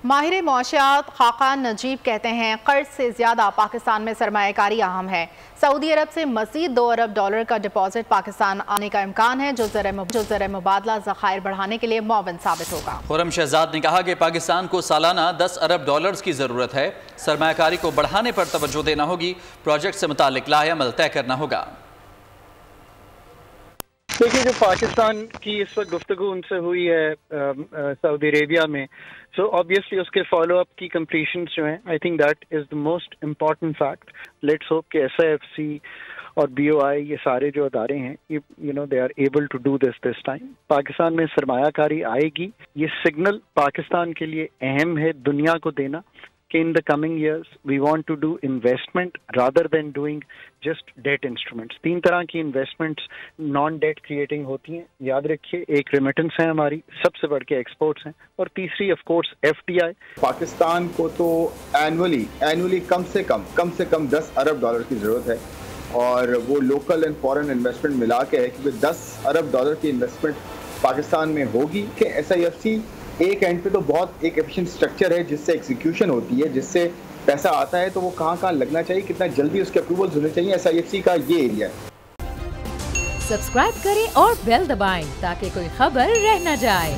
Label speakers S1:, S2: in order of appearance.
S1: ماہر معاشیات خاقان نجیب کہتے ہیں قرض سے زیادہ پاکستان میں سرمایہ کاری اہم ہے۔ سعودی عرب سے مزید $2 ارب کا ڈپازٹ پاکستان آنے کا امکان ہے جو زر مبادلہ ذخائر بڑھانے کے لیے معاون ثابت ہوگا۔
S2: خرم شہزاد نے کہا کہ پاکستان کو سالانہ $10 ارب کی ضرورت ہے۔ سرمایہ کاری کو بڑھانے پر توجہ دینا ہوگی، پروجیکٹ سے متعلق لائحہ عمل طے کرنا ہوگا۔
S3: دیکھیے جو پاکستان کی اس وقت گفتگو ان سے ہوئی ہے سعودی عربیہ میں، سو آبویسلی اس کے فالو اپ کی کمپلیشنز جو ہیں، I think that is the most important fact. Let's hope کہ SIFC اور BOI یہ سارے جو ادارے ہیں they are able to do this time. Pakistan میں سرمایہ کاری آئے گی، یہ سگنل پاکستان کے لیے اہم ہے دنیا کو دینا کہ in the coming years we want to do investment rather than doing just debt instruments۔ 3 طرح کی انویسٹمنٹس نان ڈیٹ کریٹنگ ہوتی ہیں، یاد رکھیے، ایک ریمیٹنس ہے ہماری، سب سے بڑھ کے ایکسپورٹس ہیں، اور تیسری آف کورس FDI۔
S4: پاکستان کو تو اینولی کم سے کم $10 ارب کی ضرورت ہے، اور وہ لوکل اینڈ فورن انویسٹمنٹ ملا کے ہے کیونکہ $10 ارب کی انویسٹمنٹ پاکستان میں ہوگی کہ SIFC ایک اینڈ پہ تو بہت ایک ایفیشینٹ سٹرکچر ہے جس سے ایگزیکیوشن ہوتی ہے، جس سے پیسہ آتا ہے تو وہ کہاں لگنا چاہیے، کتنا جلدی اس کے اپروولز ہونے چاہیے۔ SIFC کا یہ ایریا ہے۔
S5: سبسکرائب کریں اور بیل دبائیں تاکہ کوئی خبر رہ نہ جائے۔